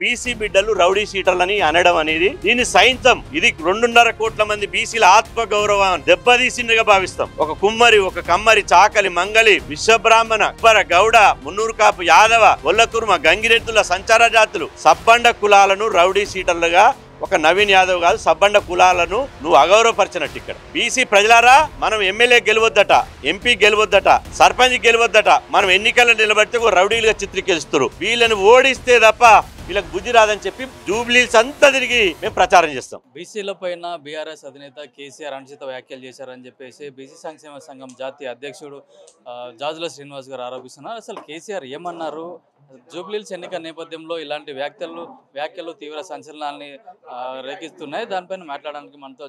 BC బిడ్డలు rowdy షీటర్లని అనడం అనేది దీన్ని సైంతం. ఇది 2.5 కోట్ల మంది బీసీల ఆత్మ గౌరవాన్ని దెబ్బతీసిందిగా భావిస్తాం. ఒక కుమ్మరి, ఒక కమ్మరి, చాకలి, మంగలి, విశ్వబ్రాహ్మణ, అక్బర, గౌడ, మున్నూరు కాపు, యాదవ, ఒల్లకుర్మ, గంగిరెద్దుల, సంచార జాతులు, సబ్బండ కులాలను రౌడీ షీటర్లుగా ఒక నవీన్ యాదవ్ కాదు, సబ్బండ కులాలను నువ్వు అగౌరవపరిచినట్టు. ఇక్కడ బీసీ ప్రజలారా, మనం ఎమ్మెల్యే గెలవద్దట, ఎంపీ గెలవద్దట, సర్పంచ్ గెలవద్దట, మనం ఎన్నికల్లో నిలబడితే రౌడీలుగా చిత్రీకరిస్తారు. వీళ్ళని ఓడిస్తే తప్ప వీళ్ళకి బుద్ధి రాదని చెప్పి జూబ్లీస్ అంతా తిరిగి మేము ప్రచారం చేస్తాం. బీసీల పైన బీఆర్ఎస్ అధినేత కేసీఆర్ అనుచిత వ్యాఖ్యలు చేశారని చెప్పేసి బీసీ సంక్షేమ సంఘం జాతీయ అధ్యక్షుడు జాజుల శ్రీనివాస్ గారు ఆరోపిస్తున్నారు. అసలు కేసీఆర్ ఏమన్నారు? జూబ్లీస్ ఎన్నిక నేపథ్యంలో ఇలాంటి వ్యాఖ్యలు తీవ్ర సంచలనాన్ని రేకిస్తున్నాయి. దానిపైన మాట్లాడడానికి మనతో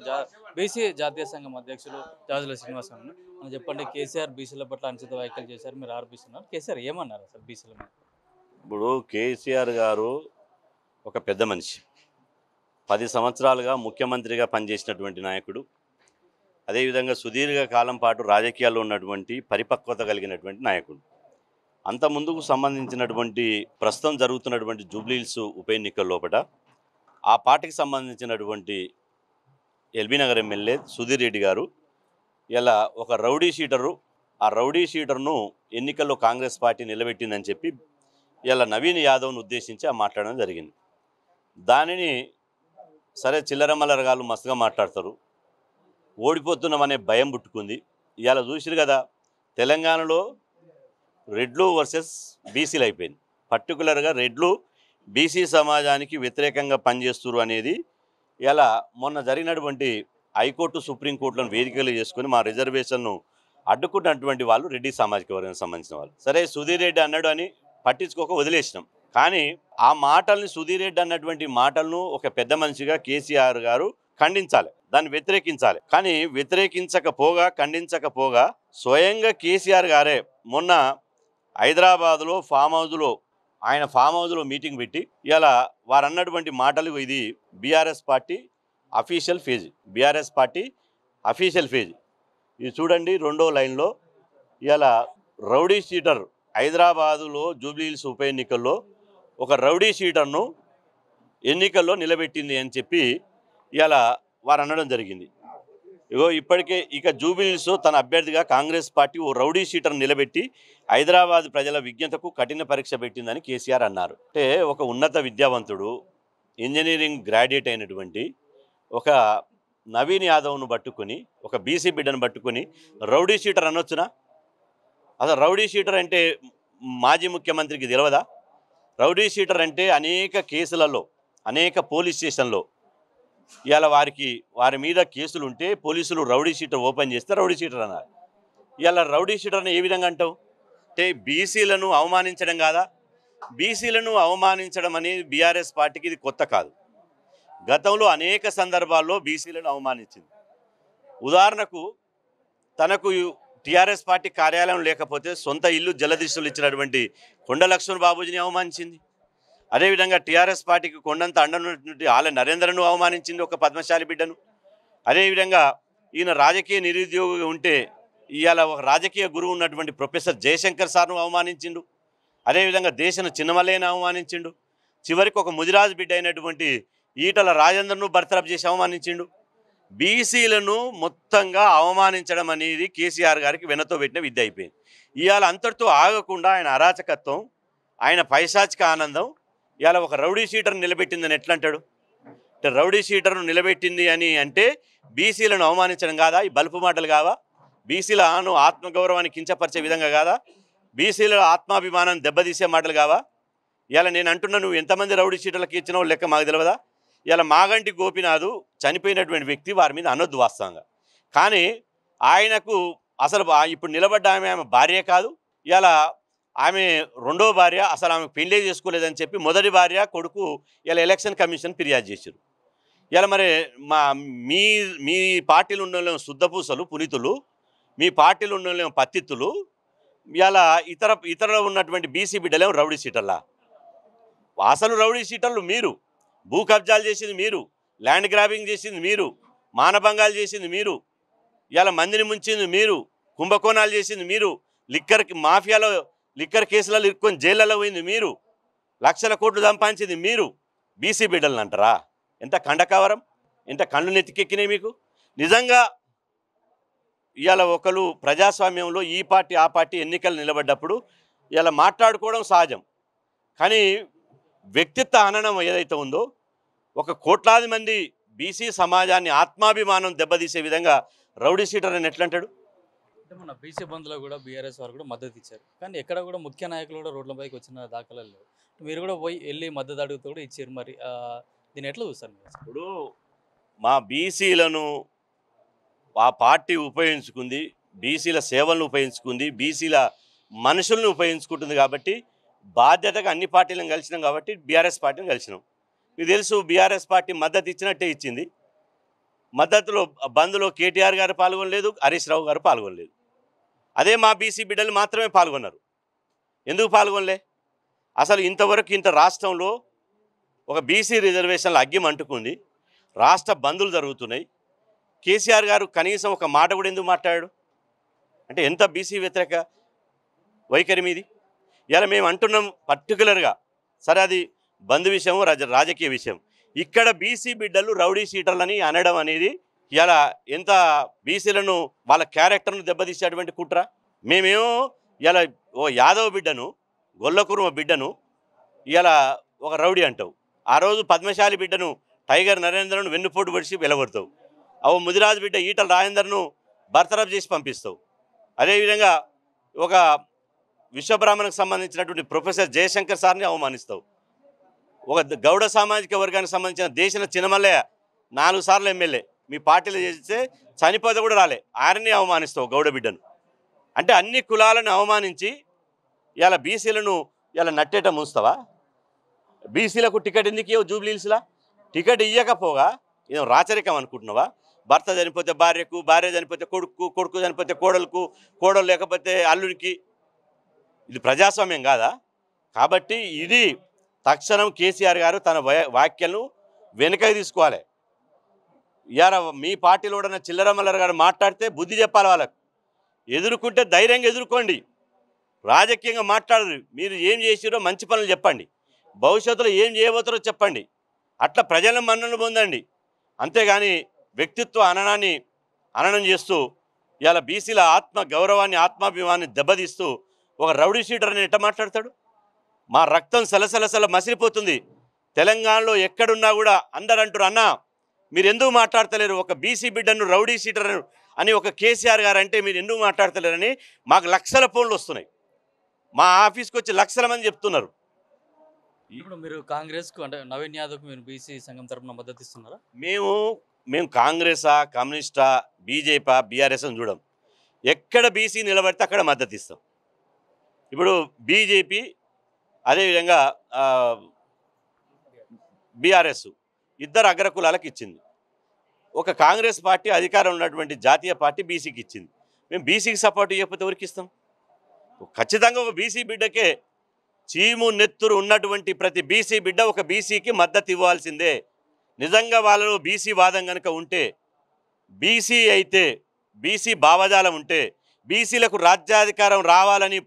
బీసీ జాతీయ సంఘం అధ్యక్షులు జాజుల శ్రీనివాస్ గారు మనం చెప్పండి. కేసీఆర్ బీసీల పట్ల అనుచిత వ్యాఖ్యలు చేశారు, మీరు ఆరోపిస్తున్నారు. కేసీఆర్ ఏమన్నారు అసలు బీసీల మీద? ఇప్పుడు కేసీఆర్ గారు ఒక పెద్ద మనిషి, 10 సంవత్సరాలుగా ముఖ్యమంత్రిగా పనిచేసినటువంటి నాయకుడు. అదేవిధంగా సుదీర్ఘ కాలం పాటు రాజకీయాల్లో ఉన్నటువంటి పరిపక్వత కలిగినటువంటి నాయకుడు. అంత ముందుకు సంబంధించినటువంటి ప్రస్తుతం జరుగుతున్నటువంటి జూబ్లీహిల్స్ ఉప ఎన్నికల లోపల ఆ పార్టీకి సంబంధించినటువంటి ఎల్బీ నగర్ ఎమ్మెల్యే సుధీర్ రెడ్డి గారు ఇలా ఒక రౌడీ షీటరు, ఆ రౌడీ షీటర్ను ఎన్నికల్లో కాంగ్రెస్ పార్టీ నిలబెట్టిందని చెప్పి ఇలా నవీన్ యాదవ్ను ఉద్దేశించి మాట్లాడడం జరిగింది. దానిని సరే చిల్లరమల్లరగాళ్ళు మస్తుగా మాట్లాడతారు, ఓడిపోతున్నామనే భయం పుట్టుకుంది. ఇవాళ చూసిరు కదా, తెలంగాణలో రెడ్లు వర్సెస్ బీసీలు అయిపోయింది. పర్టికులర్గా రెడ్లు బీసీ సమాజానికి వ్యతిరేకంగా పనిచేస్తున్నారు అనేది ఇలా మొన్న జరిగినటువంటి హైకోర్టు సుప్రీంకోర్టులను వేదికలు చేసుకుని మా రిజర్వేషన్ను అడ్డుకున్నటువంటి వాళ్ళు రెడ్డి సామాజిక వర్గానికి సంబంధించిన వాళ్ళు. సరే సుధీర్ రెడ్డి అన్నాడు అని పట్టించుకోక వదిలేసినాం. కానీ ఆ మాటల్ని, సుధీర్ రెడ్డి అన్నటువంటి మాటలను ఒక పెద్ద మనిషిగా కేసీఆర్ గారు ఖండించాలి, దాన్ని వ్యతిరేకించాలి. కానీ వ్యతిరేకించకపోగా, ఖండించకపోగా స్వయంగా కేసీఆర్ గారే మొన్న హైదరాబాదులో ఆయన ఫామ్ హౌస్లో మీటింగ్ పెట్టి ఇలా వారు అన్నటువంటి మాటలు, ఇది బీఆర్ఎస్ పార్టీ అఫీషియల్ పేజ్, ఇది చూడండి 2వ లైన్లో. ఇలా రౌడీ షీటర్ హైదరాబాదులో జూబ్లీహిల్స్ ఉప ఎన్నికల్లో ఒక రౌడీ షీటర్ను ఎన్నికల్లో నిలబెట్టింది అని చెప్పి ఇలా వారు అనడం జరిగింది. ఇప్పటికే ఇక జూబ్లీహిల్స్ తన అభ్యర్థిగా కాంగ్రెస్ పార్టీ ఓ రౌడీ షీటర్ను నిలబెట్టి హైదరాబాద్ ప్రజల విజ్ఞతకు కఠిన పరీక్ష పెట్టిందని కేసీఆర్ అన్నారు. అంటే ఒక ఉన్నత విద్యావంతుడు, ఇంజనీరింగ్ గ్రాడ్యుయేట్ అయినటువంటి ఒక నవీన్ యాదవ్ను పట్టుకొని, ఒక బీసీ బిడ్డను పట్టుకొని రౌడీ షీటర్ అనొచ్చునా? అసలు రౌడీ షీటర్ అంటే మాజీ ముఖ్యమంత్రికి తెలియదా? రౌడీ షీటర్ అంటే అనేక కేసులలో, అనేక పోలీస్ స్టేషన్లో ఇవాళ వారి మీద కేసులు ఉంటే పోలీసులు రౌడీ షీటర్ ఓపెన్ చేస్తే రౌడీ షీటర్ అన్నారు. ఇవాళ రౌడీ షీటర్ని ఏ విధంగా అంటావు? అంటే బీసీలను అవమానించడం కాదా? బీసీలను అవమానించడం అనేది బీఆర్ఎస్ పార్టీకి ఇది కొత్త కాదు. గతంలో అనేక సందర్భాల్లో బీసీలను అవమానించింది. ఉదాహరణకు తనకు టీఆర్ఎస్ పార్టీ కార్యాలయం లేకపోతే సొంత ఇల్లు జలదిశలు ఇచ్చినటువంటి కొండ లక్ష్మణ్ బాబూజీని అవమానించింది. అదేవిధంగా టీఆర్ఎస్ పార్టీకి కొండంత అండనున్నటువంటి ఆల నరేంద్రను అవమానించింది, ఒక పద్మశాలి బిడ్డను. అదేవిధంగా ఈయన రాజకీయ నిరుద్యోగి ఉంటే ఇవాళ ఒక రాజకీయ గురువు ఉన్నటువంటి ప్రొఫెసర్ జయశంకర్ సార్ను అవమానించిండు. అదేవిధంగా దేశను చిన్నమల్లేని అవమానించిండు. చివరికి ఒక ముదిరాజు బిడ్డ అయినటువంటి ఈటల రాజేందర్ను బర్తరఫ్ చేసి అవమానించిండు. బీసీలను మొత్తంగా అవమానించడం అనేది కేసీఆర్ గారికి వెనతో పెట్టిన విద్య అయిపోయింది. ఇవాళ అంతటితో ఆగకుండా ఆయన అరాచకత్వం, ఆయన పైశాచిక ఆనందం ఇవాళ ఒక రౌడీ షీటర్ను నిలబెట్టిందని ఎట్లా అంటాడు? అంటే రౌడీ షీటర్ను నిలబెట్టింది అని అంటే బీసీలను అవమానించడం కాదా? ఈ బలుపు మాటలు కావా? బీసీల ఆత్మగౌరవాన్ని కించపరిచే విధంగా కాదా? బీసీల ఆత్మాభిమానాన్ని దెబ్బతీసే మాటలు కావా? ఇవాళ నేను అంటున్నా, నువ్వు ఎంతమంది రౌడీ షీటర్లకు ఇచ్చినావు లెక్క మాకు తెలియదా? ఇలా మాగంటి గోపినాథు చనిపోయినటువంటి వ్యక్తి, వారి మీద అనొద్దు వాస్తవంగా. కానీ ఆయనకు అసలు ఇప్పుడు నిలబడ్డ ఆమె భార్య కాదు. ఇలా ఆమె 2వ భార్య, అసలు ఆమె పెళ్ళే చేసుకోలేదని చెప్పి మొదటి భార్య, కొడుకు ఇలా ఎలక్షన్ కమిషన్ ఫిర్యాదు చేశారు. ఇలా మరి మీ పార్టీలు ఉన్న శుద్ధపూసలు పునీతులు, మీ పార్టీలు ఉన్న పత్తిత్తులు, ఇలా ఇతర ఉన్నటువంటి బీసీ బిడ్డలేమో రౌడీ షీటర్లా? అసలు రౌడీ షీటర్లు మీరు. భూ కబ్జాలు చేసింది మీరు, ల్యాండ్ గ్రాబింగ్ చేసింది మీరు, మానభంగాలు చేసింది మీరు, ఇలా మందిని ముంచింది మీరు, కుంభకోణాలు చేసింది మీరు, లిక్కర్ మాఫియాలో లిక్కర్ కేసులలో ఇరుక్కొని జైళ్ళలో పోయింది మీరు. లక్షల కోట్లు సంపాదించింది మీరు బీసీ బిడ్డలను అంటారా? ఎంత కండకవరం, ఎంత కళ్ళు నెత్తికెక్కినాయి మీకు. నిజంగా ఇవాళ ఒకరు ప్రజాస్వామ్యంలో ఈ పార్టీ ఆ పార్టీ ఎన్నికలు నిలబడ్డప్పుడు ఇలా మాట్లాడుకోవడం సహజం. కానీ వ్యక్తిత్వ హననం ఏదైతే ఉందో, ఒక కోట్లాది మంది బీసీ సమాజాన్ని ఆత్మాభిమానం దెబ్బతీసే విధంగా రౌడీ షీటర్ అని ఎట్లంటాడు? అంటే మన బీసీ బంద్లో కూడా బీఆర్ఎస్ వారు కూడా మద్దతు ఇచ్చారు. కానీ ఎక్కడ కూడా ముఖ్య నాయకులు కూడా రోడ్లపైకి వచ్చిన దాఖలాలు లేవు. మీరు కూడా పోయి వెళ్ళి మద్దతు అడుగుతూ కూడా ఇచ్చారు. మరి దీన్ని ఎట్లా చూస్తారు మీరు? ఇప్పుడు మా బీసీలను ఆ పార్టీ ఉపయోగించుకుంది, బీసీల సేవలను ఉపయోగించుకుంది, బీసీల మనుషులను ఉపయోగించుకుంటుంది. కాబట్టి బాధ్యతగా అన్ని పార్టీలను కలిసినాం కాబట్టి బీఆర్ఎస్ పార్టీని కలిసినాం. మీకు తెలుసు బీఆర్ఎస్ పార్టీ మద్దతు ఇచ్చినట్టే ఇచ్చింది. మద్దతులో బంద్లో కేటీఆర్ గారు పాల్గొనలేదు, హరీష్ రావు గారు పాల్గొనలేదు. అదే మా బీసీ బిడ్డలు మాత్రమే పాల్గొన్నారు. ఎందుకు పాల్గొనలే? అసలు ఇంతవరకు ఇంత రాష్ట్రంలో ఒక బీసీ రిజర్వేషన్లు అగ్గిం అంటుకుంది, రాష్ట్ర బందులు జరుగుతున్నాయి. కేసీఆర్ గారు కనీసం ఒక మాట కూడా ఎందుకు మాట్లాడాడు? అంటే ఎంత బీసీ వ్యతిరేక వైఖరి మీది. ఇలా మేము అంటున్నాం పర్టికులర్గా. సరే, అది బంద్ విషయం, రాజకీయ విషయం. ఇక్కడ బీసీ బిడ్డలు రౌడీ షీటర్లని అనడం అనేది ఇలా ఎంత బీసీలను వాళ్ళ క్యారెక్టర్ను దెబ్బతీసేటువంటి కుట్ర. మేమేమో ఇలా ఓ యాదవ్ బిడ్డను, గొల్లకుర్మ బిడ్డను ఇలా ఒక రౌడీ అంటావు. ఆ రోజు పద్మశాలి బిడ్డను టైగర్ నరేంద్రను వెన్నుపోటు పడిచి వెలగొడతావు. అవు ముదిరాజు బిడ్డ ఈటల రాజేందర్ను బర్తరఫ్ చేసి పంపిస్తావు. అదేవిధంగా ఒక విశ్వబ్రాహ్మణకు సంబంధించినటువంటి ప్రొఫెసర్ జయశంకర్ సార్ని అవమానిస్తావు. ఒక గౌడ సామాజిక వర్గానికి సంబంధించిన దేశన చినమల్లయ్య 4 సార్లు ఎమ్మెల్యే మీ పార్టీలో చేస్తే చనిపోతే కూడా రాలే, ఆయనని అవమానిస్తావు గౌడ బిడ్డను. అంటే అన్ని కులాలను అవమానించి ఇలా బీసీలను ఇలా నట్టేట మూస్తావా? బీసీలకు టికెట్ ఎందుకు ఇవ్వవు? జూబ్లీహిల్స్లా టికెట్ ఇవ్వకపోగా ఏదో రాచరికం అనుకుంటున్నావా? భర్త చనిపోతే భార్యకు, భార్య చనిపోతే కొడుకు, కొడుకు చనిపోతే కోడలకు, కోడలు లేకపోతే అల్లునికి. ఇది ప్రజాస్వామ్యం కాదా? కాబట్టి ఇది తక్షణం కేసీఆర్ గారు తన వ్యాఖ్యలను వెనుకకి తీసుకోవాలి. ఇవాళ మీ పార్టీలో ఉన్న చిల్లరమల్లర్ గారు మాట్లాడితే బుద్ధి చెప్పాలి. వాళ్ళకు ఎదుర్కొంటే ధైర్యంగా ఎదుర్కోండి, రాజకీయంగా మాట్లాడరు. మీరు ఏం చేసిరో మంచి పనులు చెప్పండి, భవిష్యత్తులో ఏం చేయబోతారో చెప్పండి. అట్లా ప్రజల మన్ననలు పొందండి. అంతేగాని వ్యక్తిత్వ హననం చేస్తూ ఇవాళ బీసీల ఆత్మ గౌరవాన్ని, ఆత్మాభిమానాన్ని దెబ్బతీస్తూ ఒక రౌడీ షీటర్ అని ఎట్లా మాట్లాడతాడు? మా రక్తం సలసలసల మసిలిపోతుంది. తెలంగాణలో ఎక్కడున్నా కూడా అందరు అంటారు, అన్న మీరు ఎందుకు మాట్లాడతలేరు? ఒక బీసీ బిడ్డను రౌడీ షీటర్ అని ఒక కేసీఆర్ గారు అంటే మీరు ఎందుకు మాట్లాడతలేరని మాకు లక్షల ఫోన్లు వస్తున్నాయి. మా ఆఫీస్కి వచ్చి లక్షల మంది చెప్తున్నారు. ఇప్పుడు మీరు కాంగ్రెస్కు అంటే నవీన్ యాదవ్కు మీరు బీసీ సంఘం తరపున మద్దతు ఇస్తున్నారా? మేము కాంగ్రెసా, కమ్యూనిస్టా, బీజేపీ, బీఆర్ఎస్ అని చూడం. ఎక్కడ బీసీ నిలబడితే అక్కడ మద్దతు ఇస్తాం. ఇప్పుడు బీజేపీ అదేవిధంగా బీఆర్ఎస్ ఇద్దరు అగ్రకులాలకు ఇచ్చింది. ఒక కాంగ్రెస్ పార్టీ అధికారం ఉన్నటువంటి జాతీయ పార్టీ బీసీకి ఇచ్చింది. మేము బీసీకి సపోర్ట్ ఇవ్వకపోతే ఎవరికి ఇస్తాం? ఖచ్చితంగా ఒక బీసీ బిడ్డకే, చీము నెత్తురు ఉన్నటువంటి ప్రతి బీసీ బిడ్డ ఒక బీసీకి మద్దతు ఇవ్వాల్సిందే. నిజంగా వాళ్ళలో బీసీ వాదం కనుక ఉంటే, బీసీ అయితే, బీసీ భావజాలం ఉంటే, బీసీలకు రాజ్యాధికారం రావాలని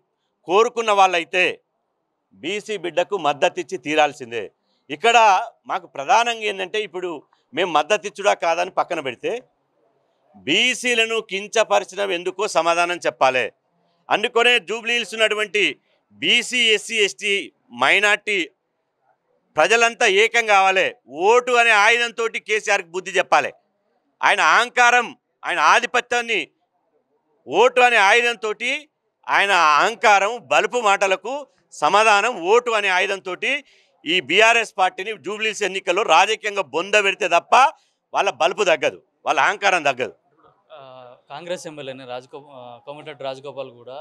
కోరుకున్న వాళ్ళైతే బీసీ బిడ్డకు మద్దతు ఇచ్చి తీరాల్సిందే. ఇక్కడ మాకు ప్రధానంగా ఏంటంటే, ఇప్పుడు మేము మద్దతు ఇచ్చుడా కాదని పక్కన పెడితే, బీసీలను కించపరిచినవి ఎందుకో సమాధానం చెప్పాలి. అందుకనే జూబ్లీహిల్స్ ఉన్నటువంటి బీసీ, ఎస్సీ, ఎస్టీ, మైనార్టీ ప్రజలంతా ఏకం కావాలి. ఓటు అనే ఆయుధంతో కేసీఆర్కి బుద్ధి చెప్పాలి. ఆయన అహంకారం, ఆయన ఆధిపత్యాన్ని ఓటు అనే ఆయుధంతో, ఆయన అహంకారం బలుపు మాటలకు సమాధానం ఓటు అనే ఆయుధంతో ఈ బీఆర్ఎస్ పార్టీని జూబ్లీహిల్స్ ఎన్నికల్లో రాజకీయంగా బొంద పెడితే తప్ప వాళ్ళ బలుపు తగ్గదు, వాళ్ళ అహంకారం తగ్గదు. కాంగ్రెస్ ఎమ్మెల్యేని కోమటిరెడ్డి రాజగోపాల్ కూడా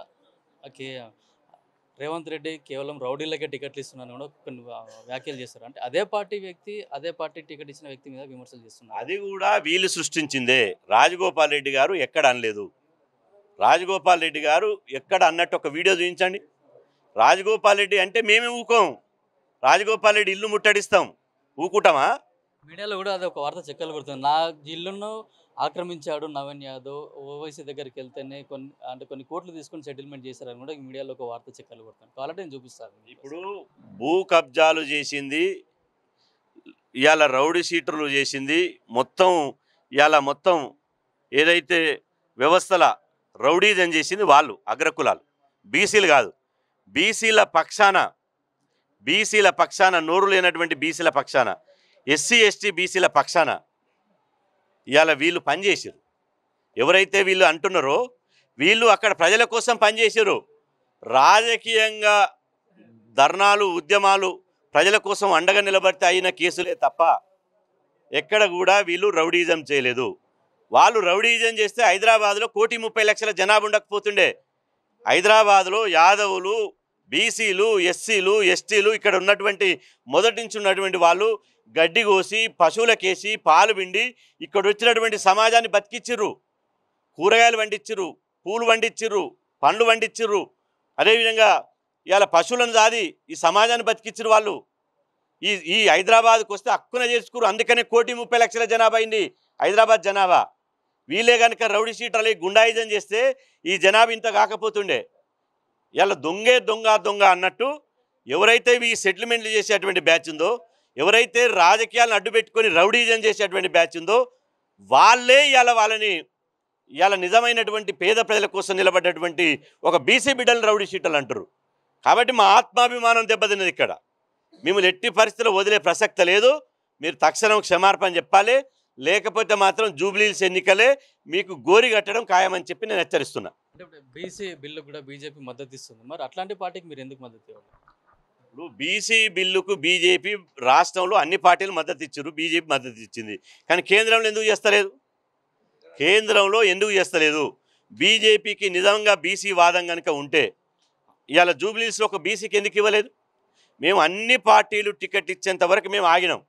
రేవంత్ రెడ్డి కేవలం రౌడీలకే టికెట్లు ఇస్తున్నాను కూడా కొన్ని వ్యాఖ్యలు చేస్తారు. అంటే అదే పార్టీ వ్యక్తి, అదే పార్టీ టికెట్ ఇచ్చిన వ్యక్తి మీద విమర్శలు చేస్తున్నారు. అది కూడా వీళ్ళు సృష్టించిందే. రాజగోపాల్ రెడ్డి గారు ఎక్కడ అనలేదు. రాజగోపాల్ రెడ్డి గారు ఎక్కడ అన్నట్టు ఒక వీడియో చూపించండి. రాజగోపాల్ రెడ్డి అంటే మేమే ఊకోం. రాజగోపాల్ రెడ్డి ఇల్లు ముట్టడిస్తాం, ఊకుంటామా? మీడియాలో కూడా అది ఒక వార్త చెక్కలు కొడుతుంది. నా ఇల్లును ఆక్రమించాడు నవీన్ యాదవ్. ఓవైసీ దగ్గరికి వెళ్తేనే కొన్ని కోట్లు తీసుకొని సెటిల్మెంట్ చేశారని కూడా ఈ మీడియాలో ఒక వార్త చెక్కలు కొడుతుంది. కావాలంటే నేను చూపిస్తాను. ఇప్పుడు భూ కబ్జాలు చేసింది, ఇవాళ రౌడీ షీటర్లు చేసింది, మొత్తం ఏదైతే వ్యవస్థల రౌడీజం చేసింది వాళ్ళు అగ్రకులాలు, బీసీలు కాదు. బీసీల పక్షాన నోరు లేనటువంటి బీసీల పక్షాన, ఎస్సీ ఎస్టీ బీసీల పక్షాన ఇవాళ వీళ్ళు పనిచేసారు. ఎవరైతే వీళ్ళు అంటున్నారో వీళ్ళు అక్కడ ప్రజల కోసం పనిచేసారు. రాజకీయంగా ధర్నాలు, ఉద్యమాలు ప్రజల కోసం అండగా నిలబడితే అయిన కేసులే తప్ప ఎక్కడ కూడా వీళ్ళు రౌడీజం చేయలేదు. వాళ్ళు రౌడీజం చేస్తే హైదరాబాద్లో 1,30,00,000 జనాభా ఉండకపోతుండే. హైదరాబాద్లో యాదవులు, బీసీలు, ఎస్సీలు, ఎస్టీలు ఇక్కడ ఉన్నటువంటి మొదటి నుంచి ఉన్నటువంటి వాళ్ళు గడ్డి కోసి, పశువులకేసి, పాలు పిండి ఇక్కడ వచ్చినటువంటి సమాజాన్ని బతికిచ్చిర్రు. కూరగాయలు పండించిర్రు, పూలు పండించిర్రు, పండ్లు పండించిర్రు. అదేవిధంగా ఇవాళ పశువులను సాది ఈ సమాజాన్ని బతికిచ్చిర్రు వాళ్ళు. ఈ హైదరాబాద్కు వస్తే హక్కున చేసుకురు. అందుకనే 1,30,00,000 జనాభా అయింది హైదరాబాద్ జనాభా. వీళ్ళే కనుక రౌడీ షీటర్లు గుండాయిజం చేస్తే ఈ జనాభా ఇంత కాకపోతుండే. ఇలా దొంగ అన్నట్టు ఎవరైతే ఈ సెటిల్మెంట్లు చేసేటువంటి బ్యాచ్ ఉందో, ఎవరైతే రాజకీయాలను అడ్డుపెట్టుకొని రౌడీజం చేసేటువంటి బ్యాచ్ ఉందో వాళ్ళే ఇవాళ నిజమైనటువంటి పేద ప్రజల కోసం నిలబడ్డటువంటి ఒక బీసీ బిడ్డలు రౌడీ షీటర్లు అంటారు. కాబట్టి మా ఆత్మాభిమానం దెబ్బతిన్నది. ఇక్కడ మిమ్మల్ని ఎట్టి పరిస్థితుల్లో వదిలే ప్రసక్తి లేదు. మీరు తక్షణం క్షమార్పణ చెప్పాలి, లేకపోతే మాత్రం జూబ్లీహిల్స్ ఎన్నికలే మీకు గోరి కట్టడం ఖాయమని చెప్పి నేను హెచ్చరిస్తున్నా. అంటే ఇప్పుడు బీసీ బిల్లు కూడా బీజేపీ మద్దతు ఇస్తుంది. మరి అట్లాంటి పార్టీకి మీరు ఎందుకు మద్దతు ఇవ్వాలి? ఇప్పుడు బీసీ బిల్లుకు బీజేపీ రాష్ట్రంలో అన్ని పార్టీలు మద్దతు ఇచ్చారు, బీజేపీ మద్దతు ఇచ్చింది. కానీ కేంద్రంలో ఎందుకు చేస్తలేదు? బీజేపీకి నిజంగా బీసీ వాదం కనుక ఉంటే ఇవాళ జూబ్లీహిల్స్లో ఒక బీసీకి ఎందుకు ఇవ్వలేదు? మేము అన్ని పార్టీలు టికెట్ ఇచ్చేంత వరకు మేము ఆగినాం.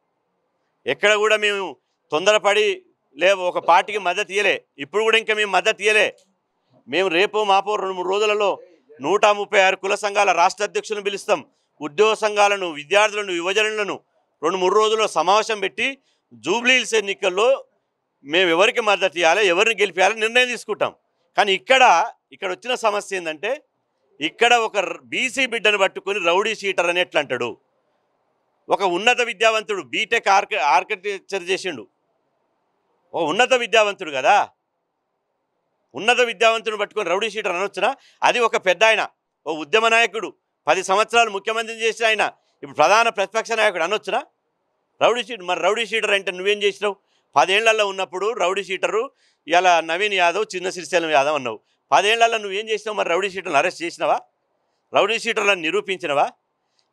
ఎక్కడ కూడా మేము తొందరపడి ఒక పార్టీకి మద్దతు ఇవ్వలే. ఇప్పుడు కూడా ఇంకా మేము మద్దతు ఇవ్వలే. మేము రేపో మాపో 2-3 రోజులలో 136 కుల సంఘాల రాష్ట్ర అధ్యక్షులను పిలుస్తాం. ఉద్యోగ సంఘాలను, విద్యార్థులను, యువజనులను 2-3 రోజుల్లో సమావేశం పెట్టి జూబ్లీహిల్స్ ఎన్నికల్లో మేము ఎవరికి మద్దతు ఇవ్వాలి, ఎవరిని గెలిపించాలని నిర్ణయం తీసుకుంటాం. కానీ ఇక్కడ వచ్చిన సమస్య ఏంటంటే, ఇక్కడ ఒక బీసీ బిడ్డను పట్టుకొని రౌడీ షీటర్ అని ఎట్లా అంటాడు? ఒక ఉన్నత విద్యావంతుడు బీటెక్ ఆర్కిటెక్చర్ చేసిండు, ఒక ఉన్నత విద్యావంతుడు కదా, ఉన్నత విద్యావంతుడు పట్టుకొని రౌడీ షీటర్ అనొచ్చునా? అది ఒక పెద్ద ఆయన, ఓ ఉద్యమ నాయకుడు, 10 సంవత్సరాలు ముఖ్యమంత్రిని చేసిన ఆయన, ఇప్పుడు ప్రధాన ప్రతిపక్ష నాయకుడు అనొచ్చునా రౌడీ షీటర్? మరి రౌడీ షీటర్ అంటే నువ్వేం చేసినావు? 10 ఏళ్లలో ఉన్నప్పుడు రౌడీ షీటరు ఇలా నవీన్ యాదవ్, చిన్న శ్రీశైలం యాదవ్ అన్నావు. 10 ఏళ్లలో నువ్వేం చేసినావు? మరి రౌడీ షీటర్లను అరెస్ట్ చేసినావా? రౌడీ షీటర్లను నిరూపించినవా?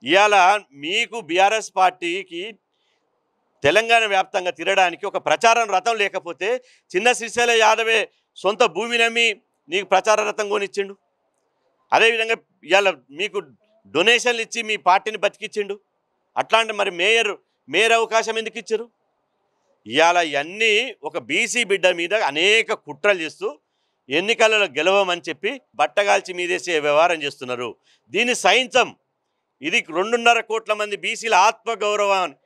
ఇవాళ మీకు బీఆర్ఎస్ పార్టీకి తెలంగాణ వ్యాప్తంగా తిరగడానికి ఒక ప్రచారం రథం లేకపోతే చిన్న శ్రీశైల యాదవే సొంత భూమి నమ్మి నీకు ప్రచార రథం కొనిచ్చిండు. అదేవిధంగా ఇవాళ మీకు డొనేషన్లు ఇచ్చి మీ పార్టీని బతికిచ్చిండు. అట్లాంటి మరి మేయర్ అవకాశం ఎందుకు ఇచ్చారు? ఇవాళ ఇవన్నీ ఒక బీసీ బిడ్డ మీద అనేక కుట్రలు చేస్తూ ఎన్నికలలో గెలవమని చెప్పి బట్టగాల్చి మీదేసే వ్యవహారం చేస్తున్నారు. దీన్ని సహించం. ఇది 2.5 కోట్ల మంది బీసీల ఆత్మగౌరవాన్ని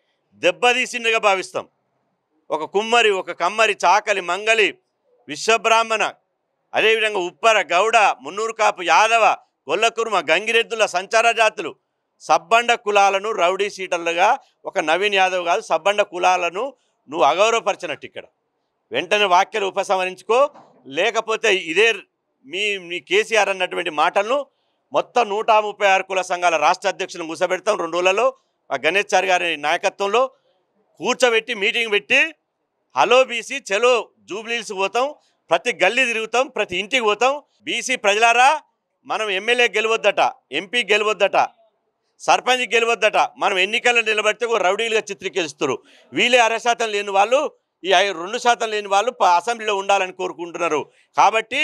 దెబ్బతీసిందిగా భావిస్తాం. ఒక కుమ్మరి, ఒక కమ్మరి, చాకలి, మంగలి, విశ్వబ్రాహ్మణ, అదేవిధంగా ఉప్పర, గౌడ, మున్నూరు కాపు, యాదవ, గొల్లకుర్మ, గంగిరెద్దుల, సంచార జాతులు, సబ్బండ కులాలను రౌడీ షీటర్లుగా ఒక నవీన్ యాదవ్ కాదు, సబ్బండ కులాలను నువ్వు అగౌరవపరిచినట్టు. ఇక్కడ వెంటనే వ్యాఖ్యలు ఉపసంహరించుకో, లేకపోతే ఇదే మీ కేసీఆర్ అన్నటువంటి మాటలను మొత్తం 136 కుల సంఘాల రాష్ట్ర అధ్యక్షులను కూర్చోబెడతాం 2 రోజులలో. ఆ గణేష్ చారి గారి నాయకత్వంలో కూర్చోబెట్టి మీటింగ్ పెట్టి, హలో బీసీ చలో జూబ్లీహిల్స్ పోతాం, ప్రతి గల్లీ తిరుగుతాం, ప్రతి ఇంటికి పోతాం. బీసీ ప్రజలారా, మనం ఎమ్మెల్యే గెలవద్దట, ఎంపీ గెలవద్దట, సర్పంచ్ గెలవద్దట, మనం ఎన్నికల్లో నిలబడితే ఒక రౌడీలుగా చిత్రీకరిస్తారు. వీళ్ళే 0.5% లేని వాళ్ళు, ఈ 2% లేని వాళ్ళు అసెంబ్లీలో ఉండాలని కోరుకుంటున్నారు. కాబట్టి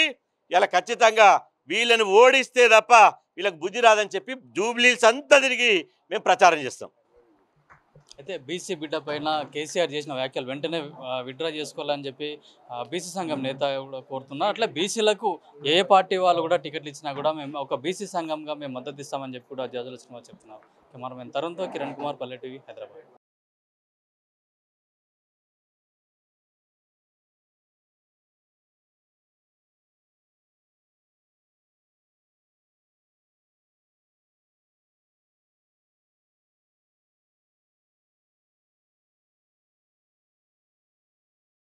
ఇలా ఖచ్చితంగా వీళ్ళని ఓడిస్తే తప్ప వీళ్ళకి బుద్ధి రాదని చెప్పి జూబ్లీహిల్స్ అంతా తిరిగి మేము ప్రచారం చేస్తాం. అయితే బీసీ బిడ్డ పైన కేసీఆర్ చేసిన వ్యాఖ్యలు వెంటనే విత్డ్రా చేసుకోవాలని చెప్పి బీసీ సంఘం నేత కూడా కోరుతున్నారు. అట్లా బీసీలకు ఏ పార్టీ వాళ్ళు కూడా టికెట్లు ఇచ్చినా కూడా మేము ఒక బీసీ సంఘంగా మేము మద్దతు ఇస్తామని చెప్పి కూడా జాజుల శ్రీనివాస్ చెప్తున్నారు. కెమెరామెన్ తరుణ్తో కిరణ్ కుమార్, పల్లె టీవీ, హైదరాబాద్.